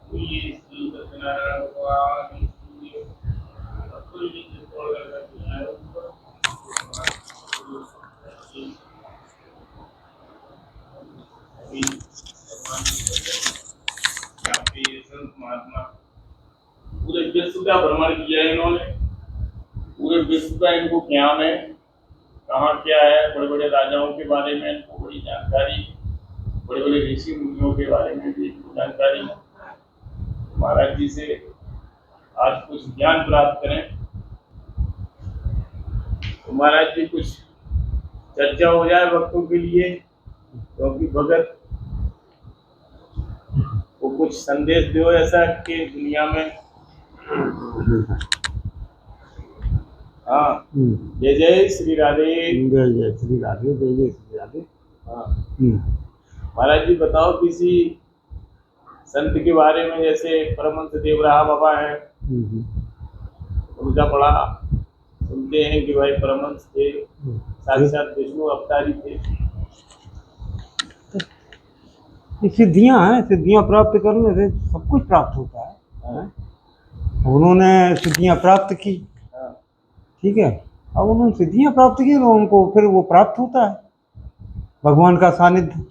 श्री सत्यनारायण भगवान की अतुल जी के तोड़ लगा दिया है ऊपर। अभी भगवान यहाँ पे संत महात्मा पूरे विश्व का भ्रमण किया है इन्होंने। पूरे विश्व का इनको ज्ञान है, कहाँ क्या है, बड़े बड़े राजाओं के बारे में इनको बड़ी जानकारी, बड़े बड़े ऋषि मुनियों के बारे में भी इनको जानकारी। महाराज जी से आज कुछ ज्ञान प्राप्त करें तो महाराज जी कुछ चर्चा हो जाए भक्तों के लिए, क्योंकि भगत वो कुछ संदेश दो ऐसा कि दुनिया में। हाँ, जय जय श्री राधे। जय जय श्री राधे, जय जय श्री राधे। हाँ महाराज जी बताओ किसी संत के बारे में, जैसे परमहंस देवराहा बाबा है, उनका बड़ा सुनते हैं कि भाई परमहंस थे, साक्षात विष्णु अवतारी थे। सिद्धियां हैं, सिद्धियां प्राप्त करने से सब कुछ प्राप्त होता है। उन्होंने सिद्धियां प्राप्त की, ठीक है। अब उन्होंने सिद्धियां प्राप्त की तो उनको फिर वो प्राप्त होता है भगवान का सानिध्य।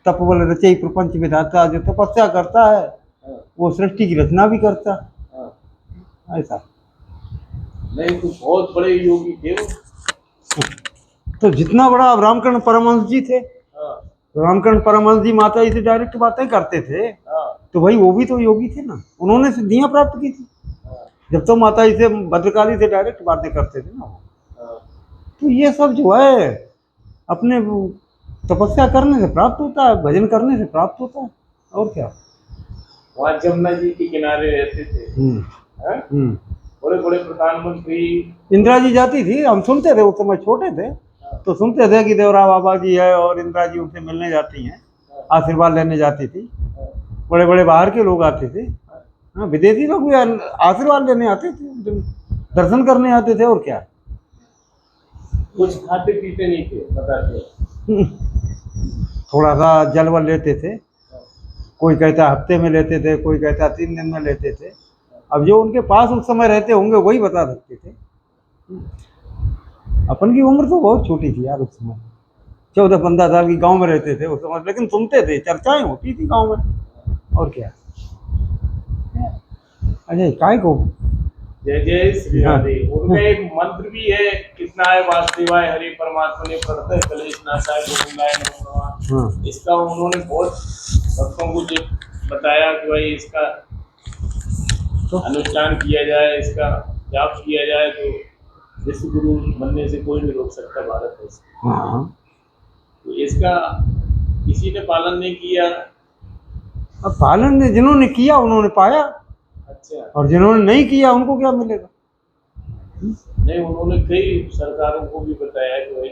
तप बल रचयि प्रपंच विधाता, जो तपस्या करता है वो सृष्टि की रचना भी करता है, ऐसा। नहीं तो बहुत बड़े योगी थे वो। तो जितना बड़ा अब रामकरण परमहंस जी थे, रामकरण परमहंस जी माता जी से डायरेक्ट बातें करते थे, तो भाई वो भी तो योगी थे ना, उन्होंने सिद्धियां प्राप्त की थी जब तो माता जी से भद्रकाली से डायरेक्ट बातें करते थे ना वो। तो ये सब जो है अपने तपस्या करने से प्राप्त होता है, भजन करने से प्राप्त होता है, और क्या। वहाँ जमुना जी के किनारे रहते थे। बड़े बड़े प्रधानमंत्री, इंदिरा जी जाती थी, हम सुनते थे, उस समय छोटे थे तो सुनते थे कि देवरा बाबा जी है और इंदिरा जी उनसे मिलने जाती हैं, आशीर्वाद लेने जाती थी। बड़े बड़े बाहर के लोग आते थे, हाँ, विदेशी लोग भी आशीर्वाद लेने आते थे, दर्शन करने आते थे, और क्या। कुछ खाते पीते नहीं थे, बताते। थोड़ा सा जल वल लेते थे, कोई कहता हफ्ते में लेते थे, कोई कहता 3 दिन में लेते थे। अब जो उनके पास उस समय रहते होंगे वही बता सकते थे। अपन की उम्र तो बहुत छोटी थी यार उस समय, 14-15 साल की, गांव में रहते थे उस समय, लेकिन सुनते थे, चर्चाएं होती थी गांव में, और क्या। अच्छा, काय को जय जय श्री राधे। उनका एक मंत्र भी है, कृष्णाय वासुदेवाय हरे परमात्मने प्रणतः कलेश नाशाय गोविंदाय नमो नमः। इसका उन्होंने बहुत भक्तों को जो बताया कि भाई इसका अनुष्ठान किया जाए, इसका जाप किया जाए तो विश्व गुरु बनने से कोई नहीं रोक सकता भारत देश। तो इसका किसी ने पालन नहीं किया। अब पालन ने जिन्होंने किया उन्होंने पाया, अच्छा, और जिन्होंने नहीं किया उनको क्या मिलेगा। नहीं, उन्होंने कई सरकारों को भी बताया कि भाई,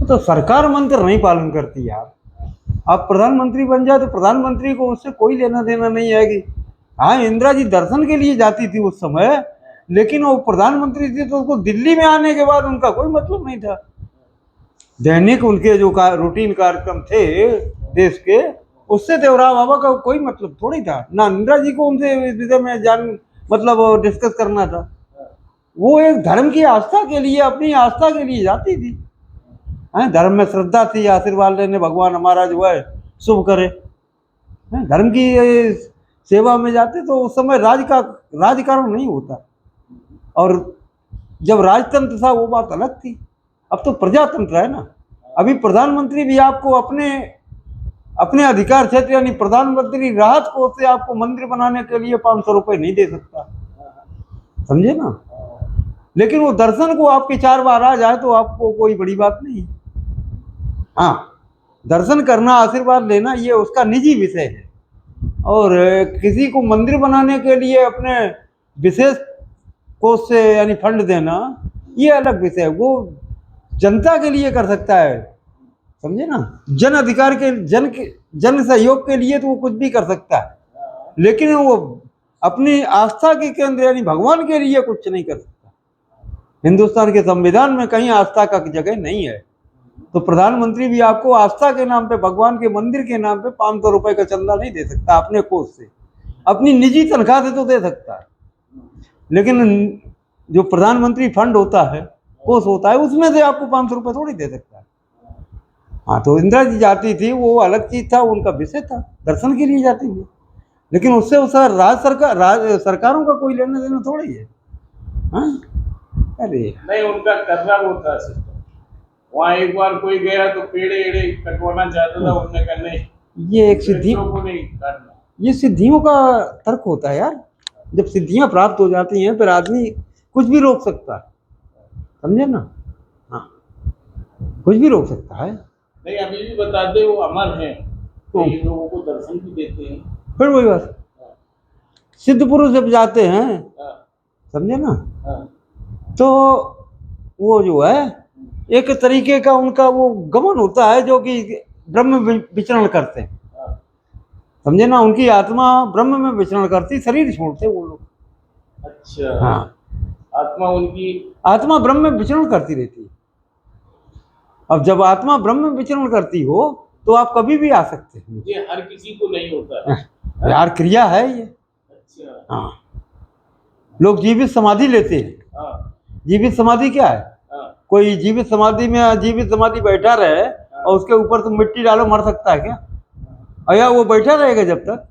तो सरकार मंत्र नहीं पालन करती यार। आप प्रधानमंत्री बन जाए तो प्रधानमंत्री को उससे कोई लेना देना नहीं है कि हाँ, इंदिरा जी दर्शन के लिए जाती थी उस समय, लेकिन वो प्रधानमंत्री थी तो उसको दिल्ली में आने के बाद उनका कोई मतलब नहीं था। दैनिक उनके जो रूटीन कार्यक्रम थे देश के, उससे देवरा बाबा का कोई मतलब थोड़ी था ना। इंदिरा जी को उनसे इस विषय में मतलब डिस्कस करना था। वो एक धर्म की आस्था के लिए, अपनी आस्था के लिए जाती थी। धर्म में श्रद्धा थी, आशीर्वाद लेने भगवान हमारा जो है शुभ करे। धर्म की सेवा में जाते तो उस समय राजकारण नहीं होता, और जब राजतंत्र था वो बात अलग थी। अब तो प्रजातंत्र है ना। अभी प्रधानमंत्री भी आपको अपने अधिकार क्षेत्र यानी प्रधानमंत्री राहत कोष से आपको मंदिर बनाने के लिए 500 रुपए नहीं दे सकता, समझे ना। लेकिन वो दर्शन को आपके 4 बार आ जाए तो आपको कोई बड़ी बात नहीं। हाँ, दर्शन करना, आशीर्वाद लेना ये उसका निजी विषय है, और किसी को मंदिर बनाने के लिए अपने विशेष कोष से यानी फंड देना ये अलग विषय है। वो जनता के लिए कर सकता है, समझे ना। जन अधिकार के जन सहयोग के लिए तो वो कुछ भी कर सकता है, लेकिन वो अपनी आस्था के केंद्र यानी भगवान के लिए कुछ नहीं कर सकता। हिंदुस्तान के संविधान में कहीं आस्था का जगह नहीं है। तो प्रधानमंत्री भी आपको आस्था के नाम पे, भगवान के मंदिर के नाम पे 500 रुपए का चंदा नहीं दे सकता अपने कोष से, अपनी निजी तनख्वाह से तो दे सकता है, लेकिन जो प्रधानमंत्री फंड होता है, कोष होता है, उसमें से आपको 500 रुपए थोड़ी दे सकता है। हाँ, तो इंदिरा जी जाती थी, वो अलग चीज था, उनका विषय था, दर्शन के लिए जाती थी, लेकिन उससे राज्य सरकारों का कोई लेना देना थोड़ी है। हाँ, अरे नहीं, उनका करना वो था सिस्टम। वहाँ एक बार कोई गया तो पेड़ एड़े कटवाना चाहता था, उनने कहा नहीं, ये एक सिद्धि, वृक्षों को नहीं काटना। ये सिद्धियों का तर्क होता है यार। जब सिद्धियां प्राप्त हो जाती हैं फिर आदमी कुछ भी रोक सकता है, समझे ना। हाँ, कुछ भी रोक सकता है। नहीं, अभी भी बताते वो अमर हैं, कई लोगों को दर्शन भी देते हैं। फिर वही बात, सिद्ध पुरुष जब जाते हैं, हाँ, समझे ना, हाँ, तो वो जो है एक तरीके का उनका वो गमन होता है, जो कि ब्रह्म विचरण करते हैं, हाँ। समझे ना। उनकी आत्मा ब्रह्म में विचरण करती, शरीर छोड़ते वो लोग। अच्छा। हाँ, आत्मा उनकी, आत्मा ब्रह्म में विचरण करती रहती है। अब जब आत्मा ब्रह्म में विचरण करती हो तो आप कभी भी आ सकते हैं। ये हर किसी को नहीं होता है। यार क्रिया है ये। अच्छा। हाँ, लोग जीवित समाधि लेते हैं। हाँ, जीवित समाधि क्या है? हाँ, कोई जीवित समाधि में जीवित समाधि बैठा रहे और उसके ऊपर तुम मिट्टी डालो, मर सकता है क्या? अया वो बैठा रहेगा जब तक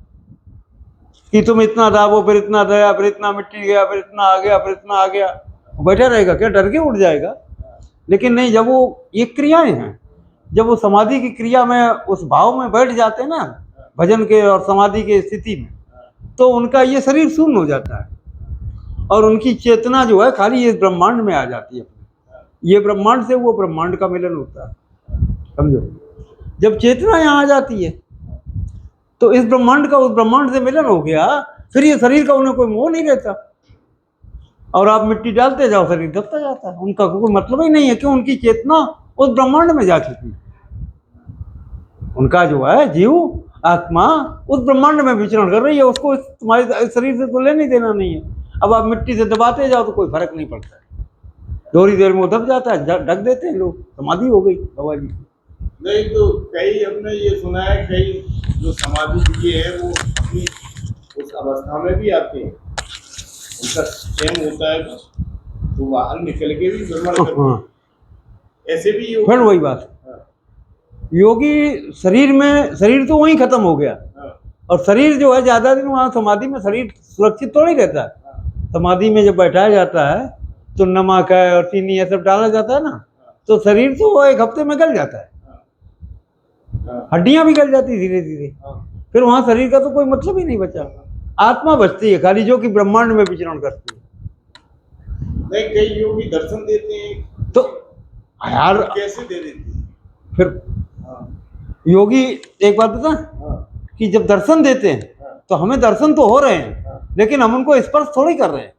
कि तुम इतना दाबो, फिर इतना दया, फिर इतना मिट्टी गया, फिर इतना आ गया, फिर इतना आ गया, बैठा रहेगा क्या? डर के उठ जाएगा। लेकिन नहीं, जब वो ये क्रियाएं हैं, जब वो समाधि की क्रिया में उस भाव में बैठ जाते हैं ना, भजन के और समाधि के स्थिति में, तो उनका ये शरीर शून्य हो जाता है और उनकी चेतना जो है खाली ये ब्रह्मांड में आ जाती है। ये ब्रह्मांड से वो ब्रह्मांड का मिलन होता है, समझो। जब चेतना यहाँ आ जाती है तो इस ब्रह्मांड का उस ब्रह्मांड से मिलन हो गया, फिर ये शरीर का उन्हें कोई मोह नहीं रहता और आप मिट्टी डालते जाओ, शरीर दबता जाता है। उनका कोई मतलब ही नहीं है कि उनकी चेतना उस ब्रह्मांड में जा चुकी है। उनका जो है जीव आत्मा उस ब्रह्मांड में विचरण कर रही है, उसको तुम्हारे शरीर से तो लेने देना नहीं है। अब आप मिट्टी से दबाते जाओ तो कोई फर्क नहीं पड़ता है, थोड़ी देर में वो दब जाता है, ढक देते हैं लोग, समाधि हो गई बाबा जी। नहीं तो कई हमने ये सुना है, कई जो समाधि किए हैं वो अपनी उस अवस्था में भी आते हैं, उनका स्वयं होता है तो बाहर निकल के भी भ्रमण करते हैं। ऐसे भी फिर वही बात, योगी शरीर तो वहीं खत्म हो गया और शरीर जो है ज्यादा दिन वहां समाधि में शरीर सुरक्षित तो नहीं रहता है। समाधि में जब बैठाया जाता है तो नमक है और चीनी ये सब डाला जाता है ना, तो शरीर तो वो एक हफ्ते में गल जाता है, हड्डियां भी गल जाती धीरे धीरे, फिर वहां शरीर का तो कोई मतलब ही नहीं बचा। आत्मा बचती है खाली, जो कि ब्रह्मांड में विचरण करती है। नहीं, कई योगी दर्शन देते हैं तो यार कैसे दे देते हैं? फिर योगी एक बात बता कि जब दर्शन देते हैं तो हमें दर्शन तो हो रहे हैं, लेकिन हम उनको स्पर्श थोड़ी कर रहे हैं,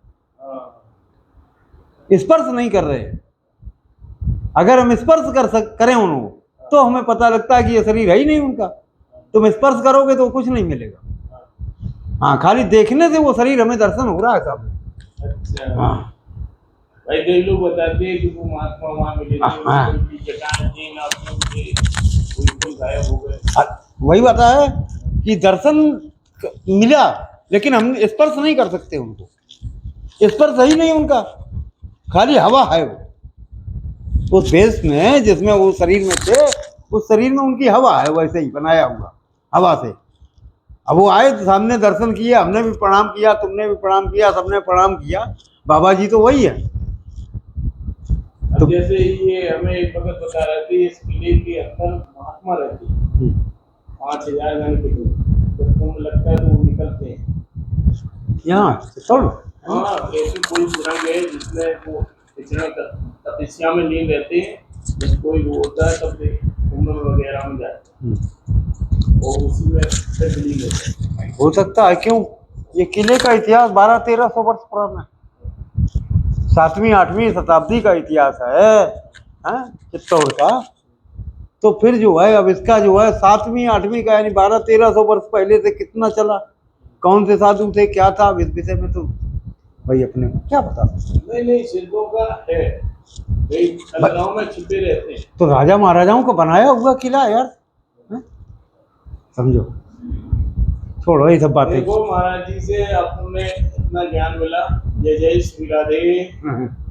स्पर्श नहीं कर रहे हैं। अगर हम स्पर्श करें उनको तो हमें पता लगता है कि ये शरीर है ही नहीं उनका। तुम स्पर्श करोगे तो कुछ नहीं मिलेगा। हाँ, खाली देखने से वो शरीर हमें दर्शन हो रहा है साहब। अच्छा। हाँ भाई, कई लोग बताते हैं कि वो महात्मा वहाँ मिले थे, उनकी जटाएं थी, नाखून थे, वो एकदम गायब हो गए। वही बात है कि दर्शन मिला लेकिन हम स्पर्श नहीं कर सकते उनको, स्पर्श ही नहीं उनका, खाली हवा है वो उस बेस में जिसमें वो शरीर में थे, उस शरीर में उनकी हवा है, वैसे ही बनाया हुआ हवा से। अब वो आए तो सामने दर्शन किया, हमने भी प्रणाम किया, तुमने भी प्रणाम किया, सबने प्रणाम किया, बाबा जी तो वही है। तो जैसे ये हमें एक भगत बता रहे थे, इस किले के अंदर महात्मा रहते हैं 5000 घंटे के, जब कुंभ लगता है तो वो निकलते हैं यहाँ हाँ, ऐसी कोई सुरंग है जिसमें वो विचरण तपस्या में लीन रहते हैं, जब कोई वो होता है तब कुंभ वगैरह में जाते हैं और उसी में फिर लीन रहते हैं। हो सकता है, क्यों? ये किले का इतिहास 1200-1300 वर्ष पुराना है, 7वीं-8वीं शताब्दी का इतिहास है चित्तौड़ का। तो फिर जो है अब इसका जो है 7वीं-8वीं का यानी 1200-1300 वर्ष पहले से कितना चला, कौन से साधु थे, क्या था, इस विषय में तो भाई अपने को क्या पता। नहीं, सिद्धों का है, भाई कलगांव में छिपे रहते हैं। तो राजा महाराजाओं का बनाया हुआ किला है यार, हैं? समझो, छोड़ो ये सब बातें। देखो महाराज जी से अपने इतना ज्ञान मिला। जय जय श्री राधे। हाँ, हाँ।